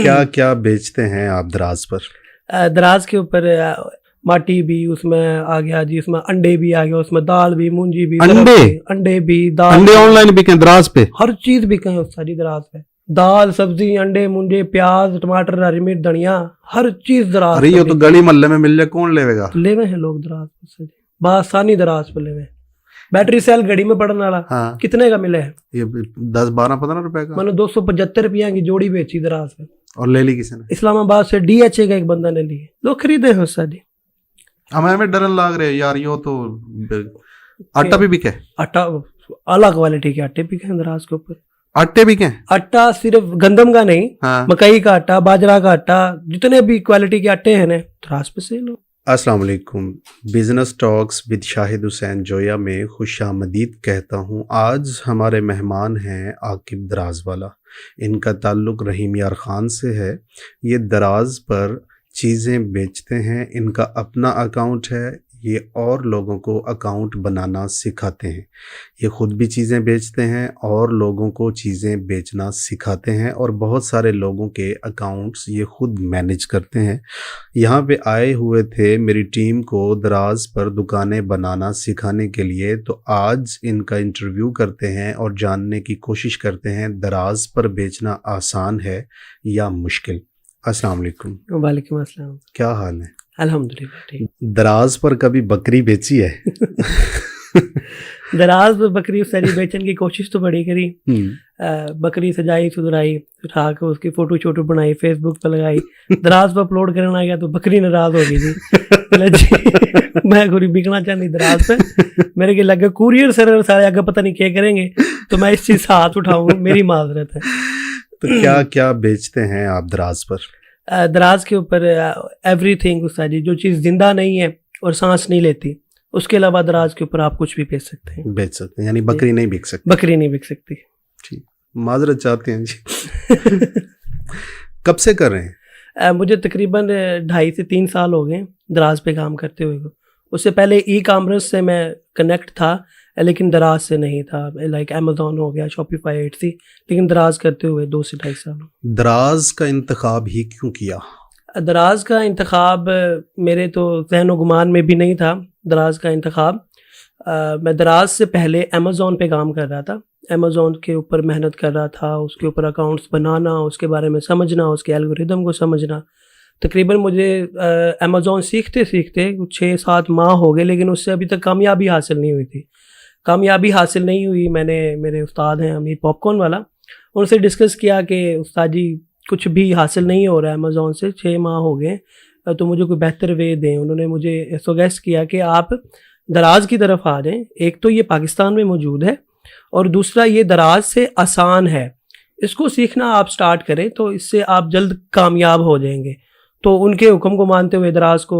क्या क्या बेचते हैं आप दराज पर? दराज के ऊपर माटी भी उसमें आ गया जी, उसमें अंडे भी आ गया, उसमें दाल भी, मूंजी भी, अंडे भी, दाल, अंडे ऑनलाइन बिके दराज पे? हर चीज बिके है सारी दराज पे। दाल, सब्जी, अंडे, मुंडे, प्याज, टमाटर, हरी मिर्च, धनिया, हर चीज दराज। अरे ये तो गली मोहल्ले में मिल जाए, कौन लेवेगा? लेवे हैं लोग दराज से, बासानी दराज पे लेवे। बैटरी सेल घड़ी में पड़ने वाला, हाँ, कितने का मिले है? ये 10, 12, 15 रुपए का। मैंने 275 रुपया की जोड़ी बेची दराज पे। और ले ली किसी ने? इस्लामाबाद से DHA का एक बंदा ने ली, लोग खरीदे हैं उससे। हमें डर लग रहे यार, यो तो आटा भी बिके? आटा अलग क्वालिटी के आटे बिके हैं दराज के ऊपर। आटे बिके? आटा सिर्फ गंदम का नहीं, हाँ। मकई का आटा, बाजरा का आटा, जितने भी क्वालिटी के आटे हैं ना दराज पे सेल हो। अस्सलाम वालेकुम, business talks with Shahid Hussain Zoya में खुशामदीद कहता हूँ। आज हमारे मेहमान हैं आकिब दराजवाला। इनका ताल्लुक़ रहीम यार ख़ान से है। ये दराज पर चीज़ें बेचते हैं। इनका अपना अकाउंट है, ये और लोगों को अकाउंट बनाना सिखाते हैं। ये ख़ुद भी चीज़ें बेचते हैं और लोगों को चीज़ें बेचना सिखाते हैं, और बहुत सारे लोगों के अकाउंट्स ये ख़ुद मैनेज करते हैं। यहाँ पे आए हुए थे मेरी टीम को दराज पर दुकानें बनाना सिखाने के लिए, तो आज इनका इंटरव्यू करते हैं और जानने की कोशिश करते हैं दराज पर बेचना आसान है या मुश्किल। अस्सलाम वालेकुम। वालेकुम अस्सलाम। क्या हाल है? अल्हम्दुलिल्लाह ठीक। दराज पर कभी बकरी बेची है? दराज पर बकरी सारी बेचने की कोशिश तो बड़ी करी। बकरी सजाई सुधराई, उठा के उसकी फोटो शोटो बनाई, फेसबुक पर लगाई, दराज पर अपलोड करना आ गया तो बकरी नाराज हो गई थी। मैं कोई बिकना चाहती दराज पे, मेरे के लगे कुरियर सर्वर सारे आगे पता नहीं क्या करेंगे, तो मैं इस चीज से हाथ उठाऊं, मेरी माजरत है। तो क्या क्या बेचते हैं आप दराज पर? दराज के ऊपर एवरीथिंग उस्ताद जी, जो चीज़ जिंदा नहीं है और सांस नहीं लेती, उसके अलावा दराज के ऊपर आप कुछ भी बेच सकते हैं। बेच सकते हैं, यानी बकरी नहीं बिक सकती? बकरी नहीं बिक सकती। ठीक, माजरत चाहते हैं जी। कब से कर रहे हैं? मुझे तकरीबन 2.5 से 3 साल हो गए दराज पे काम करते हुए। उससे पहले ई-कॉमर्स से मैं कनेक्ट था, लेकिन दराज से नहीं था। लाइक अमेज़ॉन हो गया, शॉपिफाई, एटसी, लेकिन दराज करते हुए 2 से 2.5 साल। दराज का इंतखाब ही क्यों किया? दराज का इंतखाब मेरे तो ज़हन गुमान में भी नहीं था। दराज का इंतखाब मैं दराज से पहले अमेज़ॉन पे काम कर रहा था। अमेज़ॉन के ऊपर मेहनत कर रहा था, उसके ऊपर अकाउंट्स बनाना, उसके बारे में समझना, उसके एल्गोरिदम को समझना। तकरीबन मुझे अमेज़ॉन सीखते सीखते 6-7 माह हो गए, लेकिन उससे अभी तक कामयाबी हासिल नहीं हुई थी। कामयाबी हासिल नहीं हुई। मैंने, मेरे उस्ताद हैं अमीर पॉपकॉर्न वाला, उनसे डिस्कस किया कि उस्ताद जी कुछ भी हासिल नहीं हो रहा है अमेज़ॉन से, 6 माह हो गए, तो मुझे कोई बेहतर वे दें। उन्होंने मुझे सजेस्ट किया कि आप दराज की तरफ आ जाएं। एक तो ये पाकिस्तान में मौजूद है, और दूसरा ये दराज से आसान है, इसको सीखना आप स्टार्ट करें तो इससे आप जल्द कामयाब हो जाएंगे। तो उनके हुक्म को मानते हुए दराज को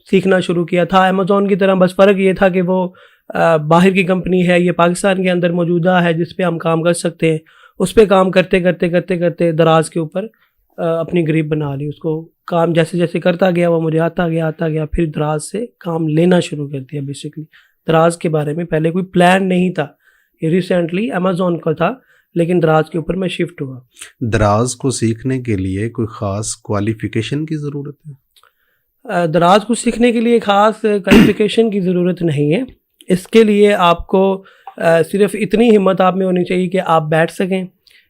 सीखना शुरू किया था। अमेज़ॉन की तरह, बस फ़र्क ये था कि वो बाहर की कंपनी है, ये पाकिस्तान के अंदर मौजूदा है, जिस पे हम काम कर सकते हैं। उस पे काम करते करते करते करते दराज के ऊपर अपनी ग्रिप बना ली। उसको काम जैसे जैसे करता गया वो मुझे आता गया, फिर दराज से काम लेना शुरू कर दिया। बेसिकली दराज के बारे में पहले कोई प्लान नहीं था, ये रिसेंटली अमेज़ॉन का था, लेकिन दराज के ऊपर मैं शिफ्ट हुआ। दराज को सीखने के लिए कोई ख़ास क्वालिफ़िकेशन की ज़रूरत है? दराज को सीखने के लिए ख़ास क्वालिफ़िकेशन की ज़रूरत नहीं है। इसके लिए आपको सिर्फ इतनी हिम्मत आप में होनी चाहिए कि आप बैठ सकें,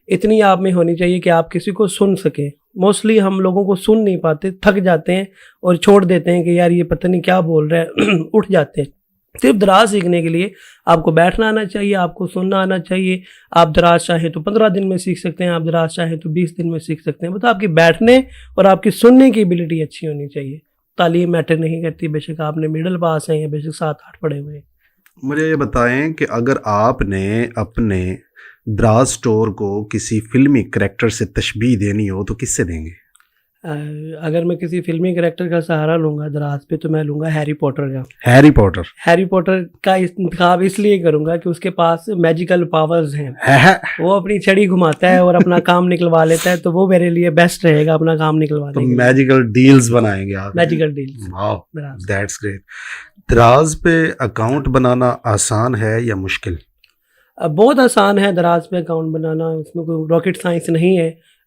इतनी आप में होनी चाहिए कि आप किसी को सुन सकें। मोस्टली हम लोगों को सुन नहीं पाते, थक जाते हैं और छोड़ देते हैं कि यार ये पता नहीं क्या बोल रहा है, उठ जाते हैं। सिर्फ दराज सीखने के लिए आपको बैठना आना चाहिए, आपको सुनना आना चाहिए। आप दराज चाहे तो 15 दिन में सीख सकते हैं, आप दराज चाहे तो 20 दिन में सीख सकते हैं। मतलब आपकी बैठने और आपकी सुनने की एबिलिटी अच्छी होनी चाहिए। तालीम मैटर नहीं करती, बेशक आपने मिडिल पास हैं या बेशक 7-8 पढ़े हुए हैं। मुझे ये बताएं कि अगर आपने अपने दराज स्टोर को किसी फिल्मी करैक्टर से तशबीह देनी हो तो किससे देंगे? अगर मैं किसी फिल्मी करैक्टर का सहारा लूँगा दराज पे, तो मैं लूँगा हैरी पॉटर का। Harry Potter? हैरी पॉटर का इंतखाब इसलिए करूँगा कि उसके पास मैजिकल पावर्स हैं। वो अपनी छड़ी घुमाता है और अपना काम निकलवा लेता है, तो वो मेरे लिए बेस्ट रहेगा अपना काम निकलवाने के लिए। मैजिकल डील्स बनाएंगे आप? Magical deals. Wow, that's great. दराज पे अकाउंट बनाना आसान है या मुश्किल? बहुत आसान है दराज पे अकाउंट बनाना, उसमें कोई रॉकेट साइंस नहीं है।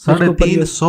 350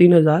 3,000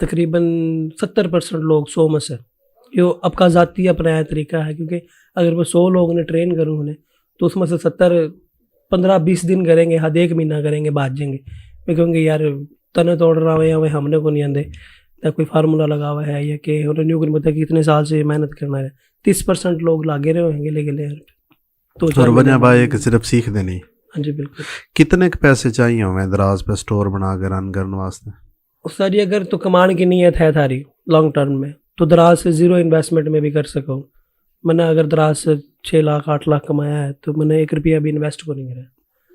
तकरीबन 70% लोग 100 में से जो आपका ज़ाती अपनाया तरीका है, क्योंकि अगर मैं 100 लोगों ने ट्रेन करूँ उन्हें तो उसमें से 70 15-20 दिन करेंगे, हद 1 महीना करेंगे, भाग जाएंगे। मैं कहूँगी यार तने तोड़ रहा हूँ या वे हमने को नहीं आते, या कोई फार्मूला लगा हुआ है या कि उन्होंने को नहीं पता कि इतने साल से मेहनत करना है। 30% लोग लागे रहे होंगे ले तो और वजह भाई कि सिर्फ सीख देनी। हाँ जी बिल्कुल। कितने के पैसे चाहिए हमें दराज पे स्टोर बना के रन करने वास्ते? सर जी अगर तो कमाने की नीयत है थारी लॉन्ग टर्म में तो दराज से ज़ीरो इन्वेस्टमेंट में भी कर सको। मैंने अगर दराज से 6 लाख 8 लाख कमाया है तो मैंने 1 रुपया भी इन्वेस्ट को नहीं करा।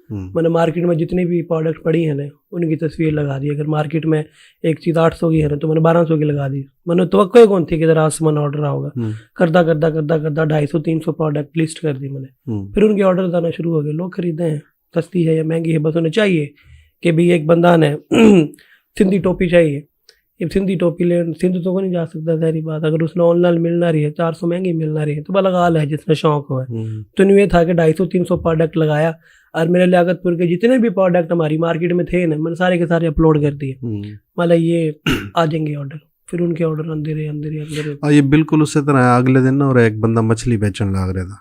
मैंने मार्केट में जितनी भी प्रोडक्ट पड़ी है ना उनकी तस्वीर लगा दी। अगर मार्केट में एक चीज़ 800 की है ना तो मैंने 1200 की लगा दी। मैंने तवक्को ही कौन थी कि दराज से मैंने ऑर्डर होगा। करता 250-300 प्रोडक्ट लिस्ट कर दी मैंने। फिर उनके ऑर्डर आना शुरू हो गए। लोग खरीदे हैं, सस्ती है या महंगी है, बस उन्हें चाहिए कि भाई एक बंदा ने सिंधी टोपी चाहिए, ये सिंधी टोपी ले सिंध तो को नहीं जा सकता, सारी बात। अगर उसने ऑनलाइन मिलना रही है 400 महंगी मिलना रही है तो भला गाल है जिसने शौक हुआ है। तो नहीं ये था कि 250-300 प्रोडक्ट लगाया और मेरे लियाकतपुर के जितने भी प्रोडक्ट हमारी मार्केट में थे ना मैंने सारे के सारे अपलोड कर दिए। मतलब ये आ जाएंगे ऑर्डर, फिर उनके ऑर्डर अंदर ये बिल्कुल उससे तरह है। अगले दिन ना और एक बंदा मछली बेचने लग रहा था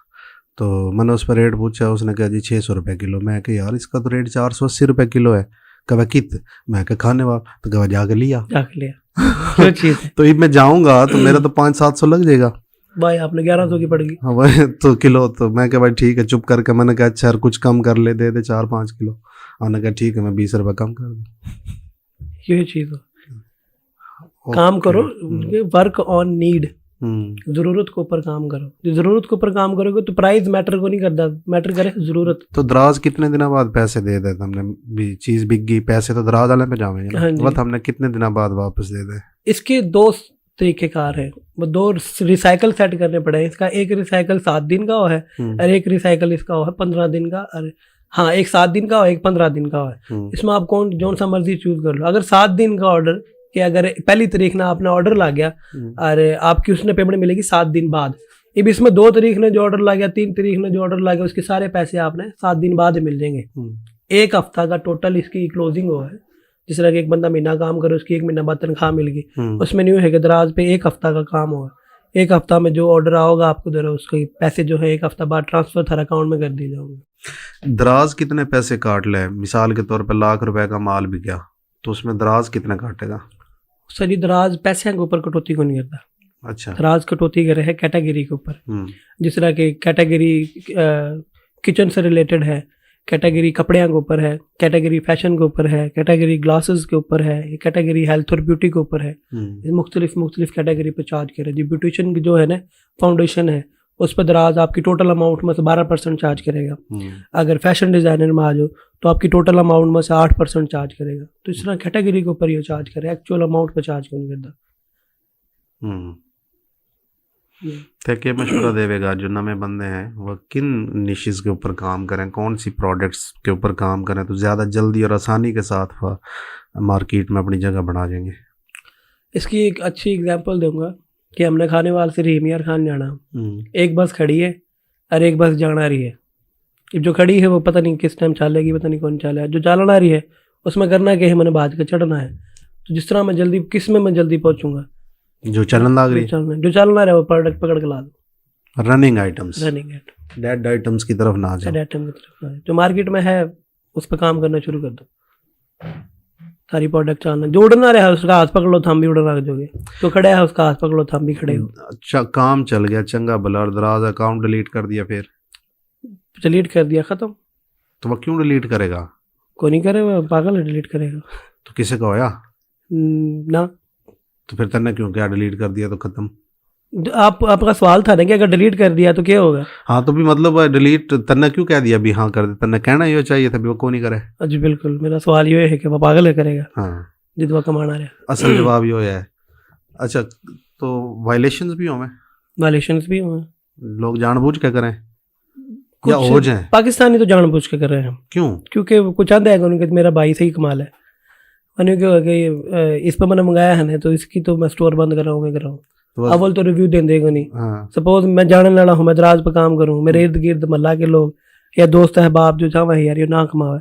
तो मैंने उस पर रेट पूछा, उसने कहा जी 600 रुपये किलो। मैं कहा यार इसका तो रेट 480 रुपये किलो है। कहा कित? मैं कहा खाने वाला। तो कहा जाके लिया क्या चीज़ है? तो मैं जाऊंगा तो मेरा तो 500-700 लग जाएगा भाई, आपने 1100 की पड़ेगी। हाँ भाई तो किलो। तो मैं कहा भाई ठीक है, चुप करके मैंने कहा अच्छा कुछ कम कर ले, दे 4-5 किलो। उन्होंने कहा ठीक है मैं 20 रुपये कम कर दूँ। ये चीज़ काम करो, वर्क ऑन नीड, जरूरत के ऊपर काम करो। जो जरूरत के ऊपर काम करोगे तो प्राइस मैटर को नहीं करता, मैटर करे जरूरत। तो दराज कितने दिनों बाद पैसे दे दे? हमने भी चीज बिक गई, पैसे तो दराज वाले पे जावेंगे। हाँ बट हमने कितने दिनों बाद वापस दे दे? इसके 2 तरीकेकार है, वो 2 रिसाइकल सेट करने पड़े। इसका एक रिसाइकल 7 दिन का है और एक रिसाइकल इसका है 15 दिन का। और हाँ, एक 7 दिन का हो, एक 15 दिन का है। इसमें आप कौन जो सा मर्जी चूज कर लो। अगर 7 दिन का ऑर्डर कि अगर पहली तारीख ना आपने ऑर्डर ला गया और आपकी उसने पेमेंट मिलेगी 7 दिन बाद। अब इसमें 2 तारीख ने जो ऑर्डर ला गया, 3 तारीख ने जो ऑर्डर ला गया, उसके सारे पैसे आपने 7 दिन बाद मिल जाएंगे। 1 हफ्ता का टोटल इसकी क्लोजिंग हुआ है। जिस तरह कि एक बंदा महीना काम करे उसकी 1 महीना बाद तनख्वाह मिल गई, उसमें नहीं है कि दराज पे 1 हफ्ता का काम हुआ। 1 हफ्ता में जो ऑर्डर आओगा आपको दे रहा उसके पैसे जो है 1 हफ्ता बाद ट्रांसफर थारा अकाउंट में कर दिए जाओगे। दराज कितने पैसे काट ले? मिसाल के तौर पर लाख रुपए का माल भी गया तो उसमें दराज कितना काटेगा? सर ये दराज पैसे के ऊपर कटौती को नहीं करता। अच्छा। दराज कटौती करे है कैटेगरी के ऊपर। जिस तरह के कैटेगरी किचन से रिलेटेड है, कैटेगरी कपड़े के ऊपर है, कैटेगरी फैशन के ऊपर है, कैटेगरी ग्लासेस के ऊपर है, कैटेगरी हेल्थ और ब्यूटी के ऊपर है। मुख्तलिफ कैटेगरी पे चार्ज करे। जो ब्यूटिशियन की जो है ना फाउंडेशन है उस पर दराज आपकी टोटल अमाउंट में से 12% चार्ज करेगा। अगर फैशन डिज़ाइनर में आ जाओ तो आपकी टोटल अमाउंट में से 8% चार्ज करेगा। तो इस तरह कैटेगरी के ऊपर ये चार्ज करे, एक्चुअल अमाउंट पर चार्ज क्यों नहीं करता। तो क्या मशवरा देवेगा जो नए बंदे हैं वो किन निशेस के ऊपर काम करें, कौन सी प्रोडक्ट्स के ऊपर काम करें तो ज़्यादा जल्दी और आसानी के साथ मार्केट में अपनी जगह बना जाएंगे? इसकी एक अच्छी एग्जांपल दूंगा कि हमने खाने वाले से रहीम यार खान जाना। एक बस खड़ी है और एक बस जाना रही है। जो खड़ी है वो पता नहीं किस टाइम चलेगी, पता नहीं कौन चला है। जो चलना रही है उसमें करना क्या है, मैंने बाज के चढ़ना है। तो जिस तरह मैं जल्दी किस में मैं जल्दी पहुंचूंगा, जो चलन लग रही है, जो चलना रहा है वो प्रोडक्ट पकड़ के ला दो। रनिंग आइटम्स, डेड आइटम्स की तरफ ना जाओ, डेड आइटम की तरफ ना। जो मार्केट में है उस पर काम करना शुरू कर दो। सारी प्रोडक्ट चलना, जो उड़ना रहा है उसका हाथ पकड़ लो, थम भी उड़ना रख दोगे। तो खड़े है उसका हाथ पकड़ लो, थम भी खड़े हो। अच्छा, काम चल गया चंगा भला और दराज अकाउंट डिलीट कर दिया, फिर डिलीट कर दिया, खत्म। तो वो क्यों डिलीट करेगा? कोई नहीं करेगा, पागल है, डिलीट करेगा। तो किसे का होया ना? तो फिर तन्ने क्यों क्या डिलीट कर दिया तो खत्म? आपका सवाल था ना कि अगर डिलीट कर दिया तो क्या होगा। हाँ तो भी मतलब डिलीट तन्ने क्यों कह दिया भी हाँ कर दे? तन्ने कहना ये चाहिए था भी वो क्यों नहीं करे। जी बिल्कुल, मेरा सवाल ये है कि वो पागल है करेगा। हाँ जितना कमाना है, असल जवाब ये है। अच्छा, तो वायलेशंस भी होंगे? वायलेशंस भी होंगे। लोग जानबूझ के करें या हो जाए? पाकिस्तानी तो जानबूझ के कर रहे हैं। क्यों? क्योंकि कुछ चाहते हैं उनके मेरा भाई सही कमाल है। मैंने क्या कि इस पर मैंने मंगाया है ना तो इसकी तो मैं स्टोर बंद कर रहा हूँ, मैं कर रहा हूँ। अव्वल तो रिव्यू दे देगा नहीं। सपोज मैं जाने वाला हूँ, मैं दराज पर काम करूँ, मेरे इर्द गिर्द मल्ला के लोग या दोस्त अहबाब जो चाहे यार ये ना कमावे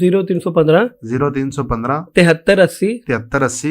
0315 0315 73 80 73 80